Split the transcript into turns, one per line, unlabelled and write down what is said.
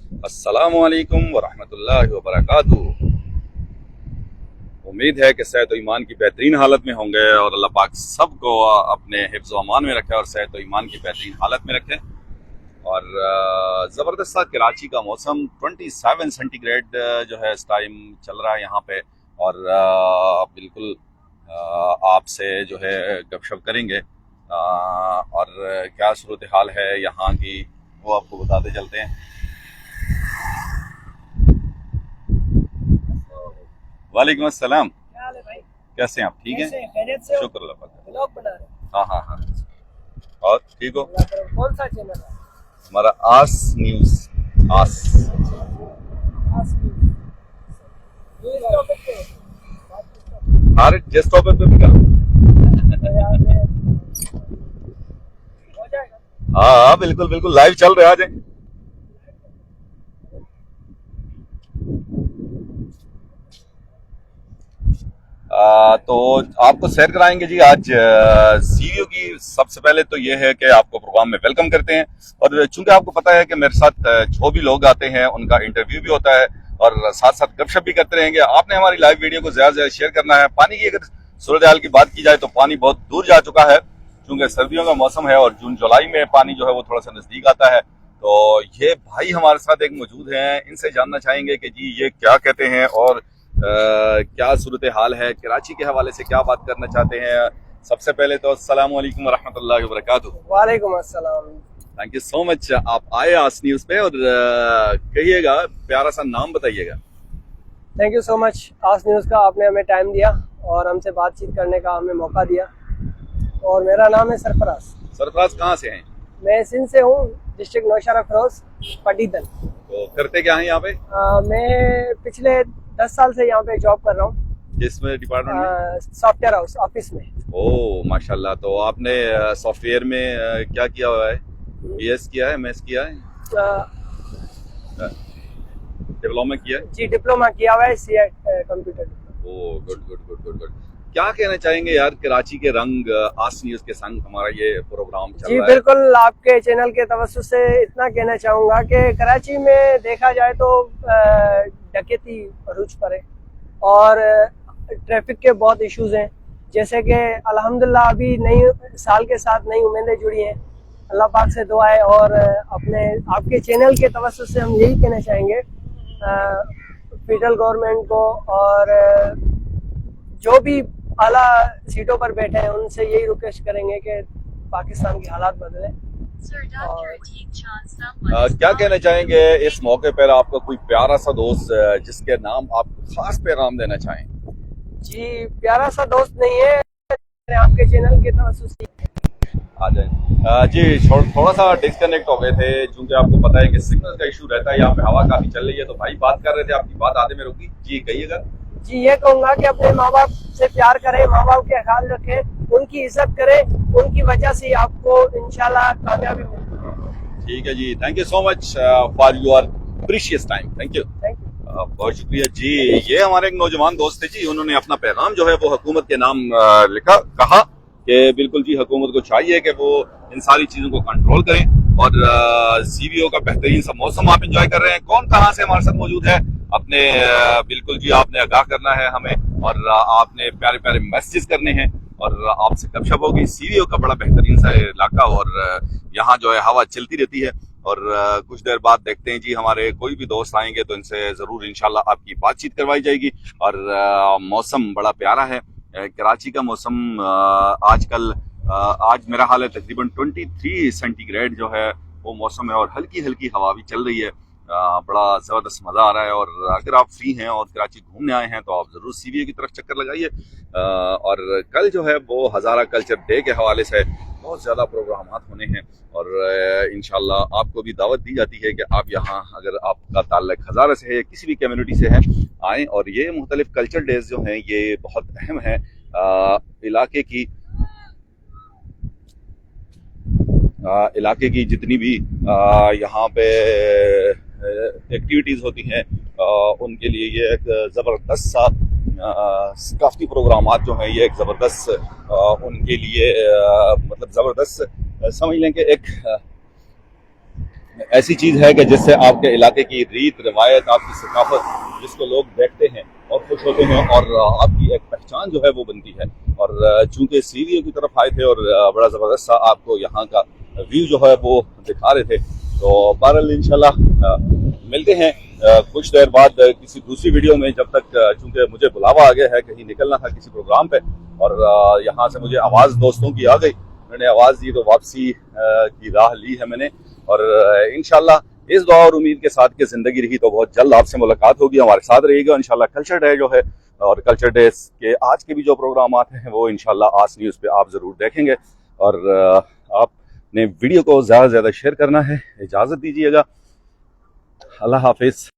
अस्सलामु अलैकुम वरहमतुल्लाहि वबरकातुहू। उम्मीद है कि सेहत और ईमान की बेहतरीन हालत में होंगे और अल्लाह पाक सबको अपने हिफ्ज़ व अमान में रखे और सेहत और ईमान की बेहतरीन हालत में रखे। और ज़बरदस्त सा कराची का मौसम 27 सेंटीग्रेड जो है इस टाइम चल रहा है यहाँ पे। और बिल्कुल आपसे जो है गपशप करेंगे और क्या सूरत हाल है यहाँ की वो आपको बताते चलते हैं। वालेकुम अस्सलाम।
क्या हाल है भाई?
कैसे हैं आप? ठीक है,
कैसे हैं? खैरियत से हो?
शुक्र अल्लाह पाक का।
ब्लॉग बना रहे हैं?
हाँ हाँ हाँ। और ठीक हो?
अल्लाह करो। कौन सा चैनल है?
हमारा आस न्यूज़। आस
आस न्यूज़। न्यूज़ टॉपिक पे बात करते हैं।
हर जिस टॉपिक पे भी करो।
तो यहाँ पे हो जाएगा।
हाँ हाँ बिल्कुल बिल्कुल लाइव चल रहे, आ जाए। तो आपको शेयर कराएंगे जी आज सीवीओ की। सबसे पहले तो ये है कि आपको प्रोग्राम में वेलकम करते हैं। और चूंकि आपको पता है कि मेरे साथ जो भी लोग आते हैं उनका इंटरव्यू भी होता है और साथ साथ गपशप भी करते रहेंगे। आपने हमारी लाइव वीडियो को ज्यादा से ज्यादा शेयर करना है। पानी की अगर सूरत हाल की बात की जाए तो पानी बहुत दूर जा चुका है, क्योंकि सर्दियों का मौसम है और जून जुलाई में पानी जो है वो थोड़ा सा नजदीक आता है। तो ये भाई हमारे साथ एक मौजूद हैं, इनसे जानना चाहेंगे कि जी ये क्या कहते हैं और क्या सूरत हाल है, कराची के हवाले से क्या बात करना चाहते हैं। सबसे पहले तो अस्सलाम वालेकुम रहमतुल्लाहि व बरकातुहू।
वालेकुम अस्सलाम।
थैंक यू सो मच, आप आए आस न्यूज़ पे। और कहिएगा, प्यारा सा नाम बताइएगा।
थैंक यू सो मच आस न्यूज़ का, आपने हमें टाइम दिया और हमसे बातचीत करने का हमें मौका दिया। और मेरा नाम है सरफराज।
सरफराज कहाँ से हैं?
मैं सिंध से हूँ, डिस्ट्रिक्ट नौशहरा फिरोज पटीदल।
तो करते क्या हैं यहाँ पे?
मैं पिछले 10 साल से यहाँ पे जॉब कर रहा हूँ।
जिसमें डिपार्टमेंट में?
सॉफ्टवेयर हाउस ऑफिस में।
ओह माशाल्लाह। तो आपने सॉफ्टवेयर में क्या किया हुआ है? बीएस किया है, एमएस किया है, डिप्लोमा किया है?
जी डिप्लोमा किया हुआ है, CA computer diploma.
Oh good good good good good. क्या कहना चाहेंगे यार, कराची के रंग आस न्यूज़ के संग हमारा ये प्रोग्राम चल
जी
रहा है।
बिल्कुल, आपके चैनल के तवज्जुह से इतना कहना चाहूँगा कि कराची में देखा जाए तो डकैती अरूज पर है और ट्रैफिक के बहुत इश्यूज हैं। जैसे कि अल्हम्दुलिल्लाह अभी नई साल के साथ नई उम्मीदें जुड़ी हैं, अल्लाह पाक से दुआ है। और अपने आपके चैनल के तवज्जुह से हम यही कहना चाहेंगे फेडरल गवर्नमेंट को और जो भी आला सीटों पर बैठे हैं उनसे यही रिक्वेस्ट करेंगे कि पाकिस्तान की हालात बदले।
क्या कहना चाहेंगे इस मौके पर? आपका कोई प्यारा सा दोस्त जिसके नाम आप खास पैगाम देना चाहें?
जी प्यारा सा दोस्त नहीं है, आपके चैनल के तवज्जुह से
आ जाए जी। थोड़ा सा डिस्कनेक्ट हो गए थे, क्योंकि आपको पता है कि सिग्नल का इशू रहता है। यहाँ पे हवा काफी चल रही है, तो भाई बात कर रहे थे, आपकी बात आधे में रुकी। जी कहिएगा।
जी ये कहूँगा कि अपने माँ बाप से प्यार करें, माँ बाप के ख्याल रखें, उनकी इज्जत करें, उनकी वजह से आपको इंशाल्लाह कामयाबी मिलेगी।
ठीक है जी, thank you so much for your precious time. Thank you.
Thank you.
बहुत शुक्रिया जी। ये हमारे एक नौजवान दोस्त थे जी, उन्होंने अपना पैगाम जो है वो हुकूमत के नाम लिखा, कहा कि बिल्कुल जी हुकूमत को चाहिए कि वो इन सारी चीज़ों को कंट्रोल करें। और सीवीओ का बेहतरीन सा मौसम आप इंजॉय कर रहे हैं। कौन कहाँ से हमारे साथ मौजूद है अपने बिल्कुल जी आपने आगाह करना है हमें, और आपने प्यारे प्यारे मैसेजेस करने हैं और आपसे गपशप होगी। सीवीओ का बड़ा बेहतरीन सा इलाका और यहाँ जो है हवा चलती रहती है। और कुछ देर बाद देखते हैं जी, हमारे कोई भी दोस्त आएंगे तो इनसे ज़रूर इंशाल्लाह आपकी बातचीत करवाई जाएगी। और मौसम बड़ा प्यारा है कराची का मौसम। आजकल आज मेरा हाल है तकरीबन 23 सेंटीग्रेड जो है वो मौसम है और हल्की हल्की हवा भी चल रही है। बड़ा ज़बरदस्त मज़ा आ रहा है। और अगर आप फ्री हैं और कराची घूमने आए हैं तो आप ज़रूर सीवीए की तरफ चक्कर लगाइए। और कल जो है वो हज़ारा कल्चर डे के हवाले से बहुत ज़्यादा प्रोग्राम होने हैं और इंशाल्लाह आपको भी दावत दी जाती है कि आप यहाँ, अगर आपका ताल्लुक हज़ारा से है, किसी भी कम्युनिटी से है, आएँ। और ये मुख्तलिफ कल्चर डेज जो हैं ये बहुत अहम है इलाके की जितनी भी यहाँ पे एक्टिविटीज़ होती हैं उनके लिए ये एक ज़बरदस्त सा सकाफ़ती प्रोग्राम जो हैं ये एक ज़बरदस्त उनके लिए मतलब ज़बरदस्त समझ लें कि एक ऐसी चीज़ है कि जिससे आपके इलाके की रीत रिवायत, आपकी सकाफत, जिसको लोग देखते हैं और खुश होते हैं और आपकी एक पहचान जो है वो बनती है। और चूंकि सीढ़ियों की तरफ आए थे और बड़ा ज़बरदस्त सा आपको यहाँ का व्यू जो है वो दिखा रहे थे, तो बहरहाल इंशाल्लाह मिलते हैं कुछ देर बाद किसी दूसरी वीडियो में। जब तक चूंकि मुझे बुलावा आ गया है, कहीं निकलना था किसी प्रोग्राम पे, और यहाँ से मुझे आवाज़ दोस्तों की आ गई, मैंने आवाज़ दी तो वापसी की राह ली है मैंने। और इंशाल्लाह इस दुआ और उम्मीद के साथ कि ज़िंदगी रही तो बहुत जल्द आपसे मुलाकात होगी, हमारे साथ रहिएगा इंशाल्लाह। कल्चर डे जो है और कल्चर डे के आज के भी जो प्रोग्राम आते हैं वो इंशाल्लाह आस न्यूज़ पे आप ज़रूर देखेंगे। और आपने वीडियो को ज़्यादा से ज़्यादा शेयर करना है। इजाज़त दीजिएगा, अल्लाह हाफिज़।